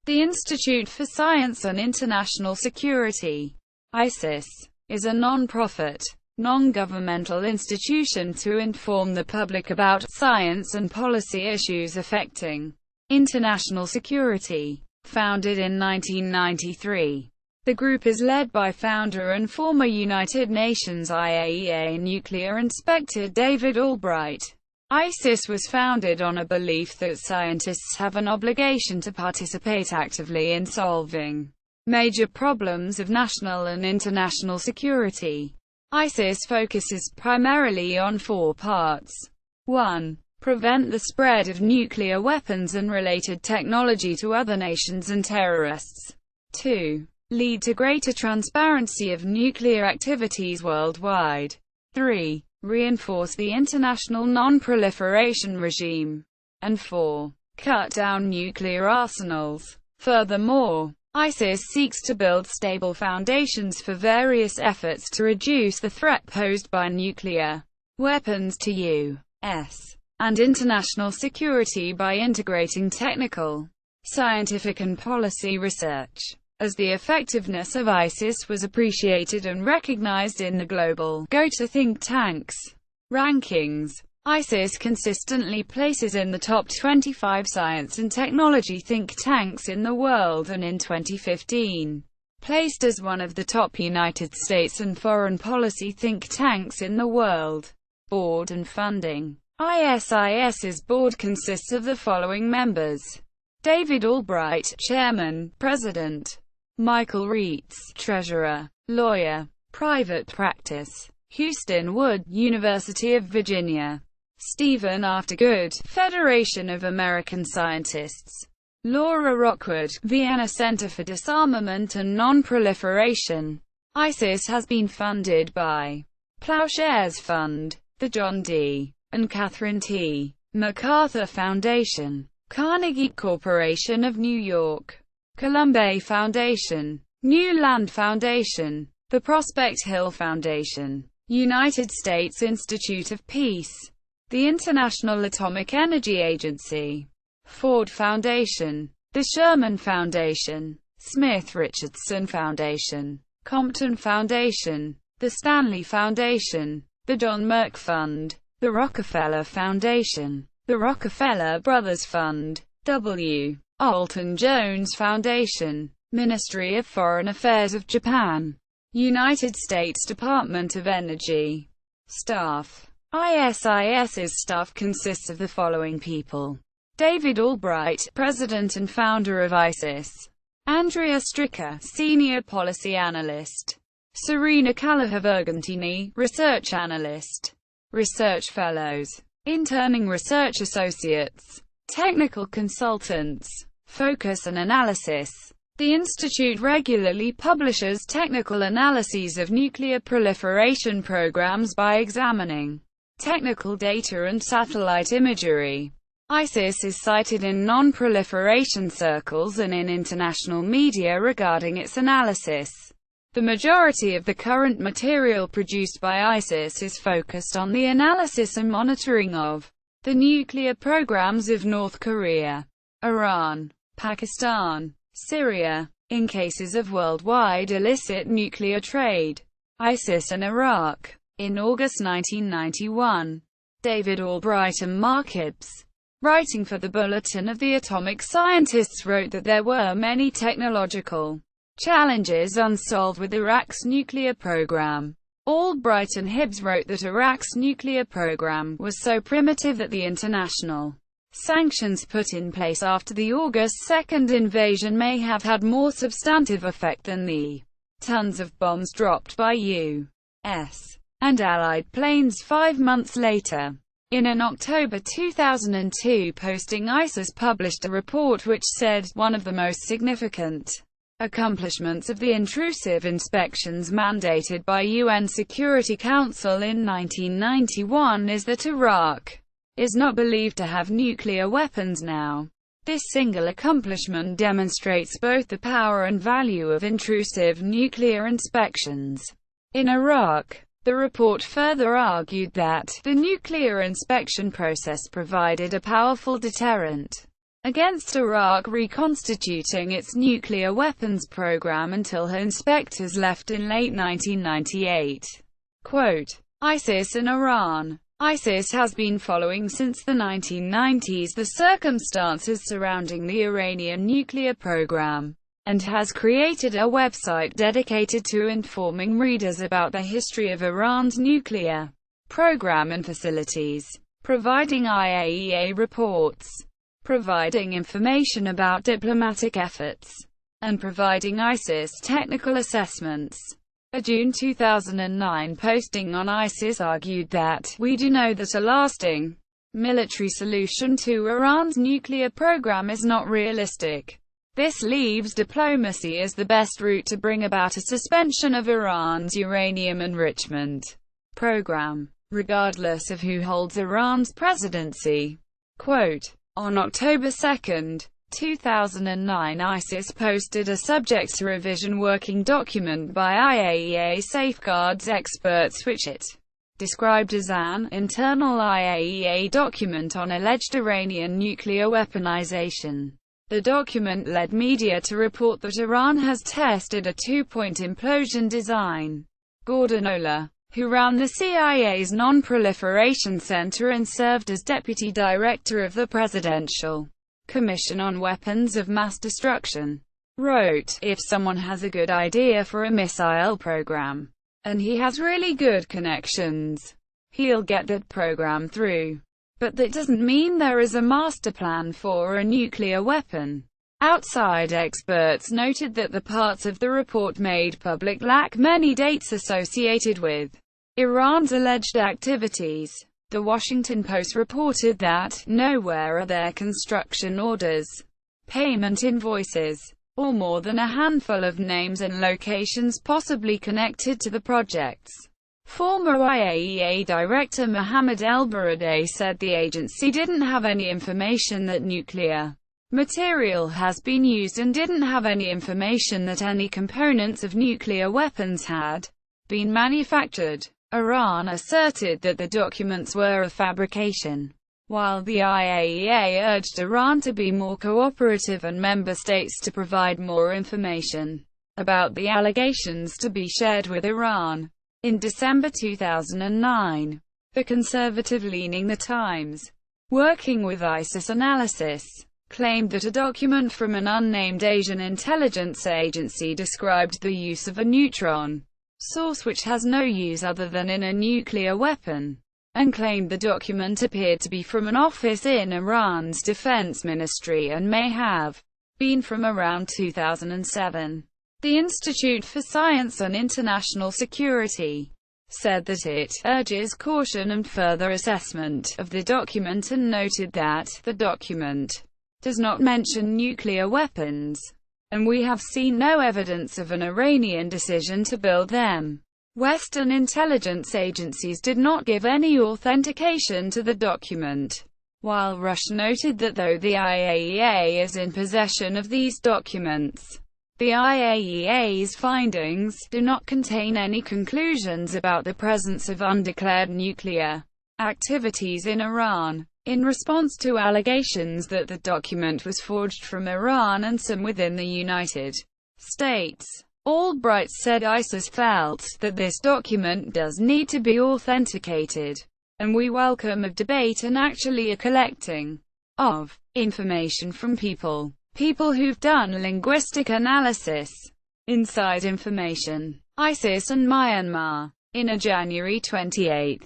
The Institute for Science and International Security, ISIS, is a non-profit, non-governmental institution to inform the public about science and policy issues affecting international security. Founded in 1993, the group is led by founder and former United Nations IAEA nuclear inspector David Albright. ISIS was founded on a belief that scientists have an obligation to participate actively in solving major problems of national and international security. ISIS focuses primarily on 4 parts. 1. Prevent the spread of nuclear weapons and related technology to other nations and terrorists. 2. Lead to greater transparency of nuclear activities worldwide. 3. Reinforce the international non-proliferation regime. And 4. Cut down nuclear arsenals. Furthermore, ISIS seeks to build stable foundations for various efforts to reduce the threat posed by nuclear weapons to U.S. and international security by integrating technical, scientific and policy research. As the effectiveness of ISIS was appreciated and recognized in the global go-to think tanks rankings, ISIS consistently places in the top 25 science and technology think tanks in the world, and in 2015, placed as one of the top United States and foreign policy think tanks in the world. Board and funding. ISIS's board consists of the following members: David Albright, Chairman, President; Michael Reitz, Treasurer, Lawyer, Private Practice; Houston Wood, University of Virginia; Stephen Aftergood, Federation of American Scientists; Laura Rockwood, Vienna Center for Disarmament and Non-Proliferation. ISIS has been funded by Plowshares Fund, the John D. and Catherine T. MacArthur Foundation, Carnegie Corporation of New York, Columbia Foundation, New Land Foundation, the Prospect Hill Foundation, United States Institute of Peace, the International Atomic Energy Agency, Ford Foundation, the Sherman Foundation, Smith Richardson Foundation, Compton Foundation, the Stanley Foundation, the John Merck Fund, the Rockefeller Foundation, the Rockefeller Brothers Fund, W. Alton Jones Foundation, Ministry of Foreign Affairs of Japan, United States Department of Energy. Staff. ISIS's staff consists of the following people: David Albright, President and founder of ISIS; Andrea Stricker, Senior Policy Analyst; Serena Callagher-Vergantini, Research Analyst; Research Fellows, Interning Research Associates, Technical Consultants, Focus and Analysis. The Institute regularly publishes technical analyses of nuclear proliferation programs by examining technical data and satellite imagery. ISIS is cited in non-proliferation circles and in international media regarding its analysis. The majority of the current material produced by ISIS is focused on the analysis and monitoring of the nuclear programs of North Korea, Iran, Pakistan, Syria, in cases of worldwide illicit nuclear trade, ISIS and Iraq. In August 1991, David Albright and Mark Hibbs, writing for the Bulletin of the Atomic Scientists, wrote that there were many technological challenges unsolved with Iraq's nuclear program. Albright and Hibbs wrote that Iraq's nuclear program was so primitive that the international sanctions put in place after the August 2 invasion may have had more substantive effect than the tons of bombs dropped by U.S. and Allied planes 5 months later. In an October 2002 posting, ISIS published a report which said, one of the most significant accomplishments of the intrusive inspections mandated by UN Security Council in 1991 is that Iraq is not believed to have nuclear weapons now. This single accomplishment demonstrates both the power and value of intrusive nuclear inspections in Iraq. The report further argued that the nuclear inspection process provided a powerful deterrent against Iraq reconstituting its nuclear weapons program until her inspectors left in late 1998. Quote, ISIS and Iran. ISIS has been following since the 1990s the circumstances surrounding the Iranian nuclear program, and has created a website dedicated to informing readers about the history of Iran's nuclear program and facilities, providing IAEA reports, providing information about diplomatic efforts, and providing ISIS technical assessments. A June 2009 posting on ISIS argued that, "We do know that a lasting military solution to Iran's nuclear program is not realistic. This leaves diplomacy as the best route to bring about a suspension of Iran's uranium enrichment program, regardless of who holds Iran's presidency." Quote, on October 2, 2009, ISIS posted a subject to revision working document by IAEA safeguards experts which it described as an internal IAEA document on alleged Iranian nuclear weaponization. The document led media to report that Iran has tested a two-point implosion design. Gordon Olah, who ran the CIA's Non-Proliferation Center and served as deputy director of the Presidential Commission on Weapons of Mass Destruction, wrote, "If someone has a good idea for a missile program, and he has really good connections, he'll get that program through. But that doesn't mean there is a master plan for a nuclear weapon." Outside experts noted that the parts of the report made public lack many dates associated with Iran's alleged activities. The Washington Post reported that, "Nowhere are there construction orders, payment invoices, or more than a handful of names and locations possibly connected to the projects." Former IAEA Director Mohammad El-Baradei said the agency didn't have any information that nuclear material has been used and didn't have any information that any components of nuclear weapons had been manufactured. Iran asserted that the documents were a fabrication, while the IAEA urged Iran to be more cooperative and member states to provide more information about the allegations to be shared with Iran. In December 2009, the conservative-leaning The Times, working with ISIS analysis, claimed that a document from an unnamed Asian intelligence agency described the use of a neutron source which has no use other than in a nuclear weapon, and claimed the document appeared to be from an office in Iran's defense ministry and may have been from around 2007. The Institute for Science and International Security said that it urges caution and further assessment of the document and noted that the document does not mention nuclear weapons, and we have seen no evidence of an Iranian decision to build them. Western intelligence agencies did not give any authentication to the document, while Russia noted that though the IAEA is in possession of these documents, the IAEA's findings do not contain any conclusions about the presence of undeclared nuclear activities in Iran. In response to allegations that the document was forged from Iran and some within the United States, Albright said ISIS felt that this document does need to be authenticated, and we welcome a debate and actually a collecting of information from people who've done linguistic analysis. Inside information. ISIS and Myanmar. In a January 28,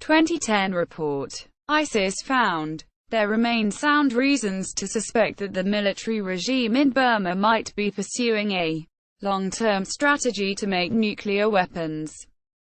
2010 report, ISIS found there remain sound reasons to suspect that the military regime in Burma might be pursuing a long-term strategy to make nuclear weapons.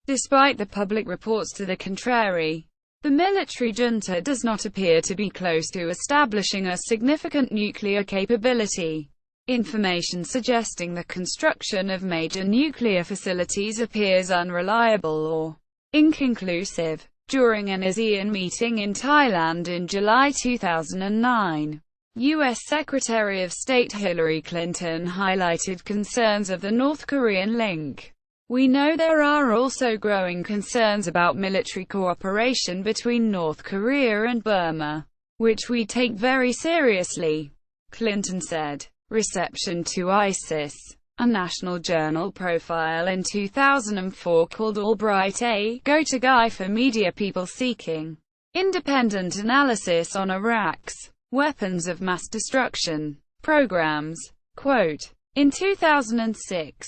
Despite the public reports to the contrary, the military junta does not appear to be close to establishing a significant nuclear capability. Information suggesting the construction of major nuclear facilities appears unreliable or inconclusive. During an ASEAN meeting in Thailand in July 2009, U.S. Secretary of State Hillary Clinton highlighted concerns of the North Korean link. "We know there are also growing concerns about military cooperation between North Korea and Burma. which we take very seriously," Clinton said. Reception to ISIS. A National Journal profile in 2004 called Albright a "go-to guy for media people seeking independent analysis on Iraq's weapons of mass destruction programs." Quote, in 2006,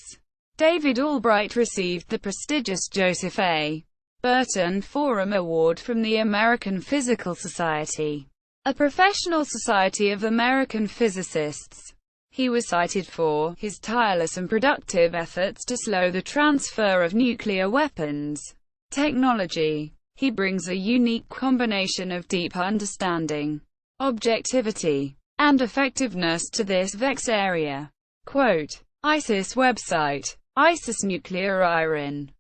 David Albright received the prestigious Joseph A. Burton Forum Award from the American Physical Society, a professional society of American physicists. He was cited for his tireless and productive efforts to slow the transfer of nuclear weapons technology. He brings a unique combination of deep understanding, objectivity, and effectiveness to this vexed area. Quote, ISIS website. ISIS nuclear Iran.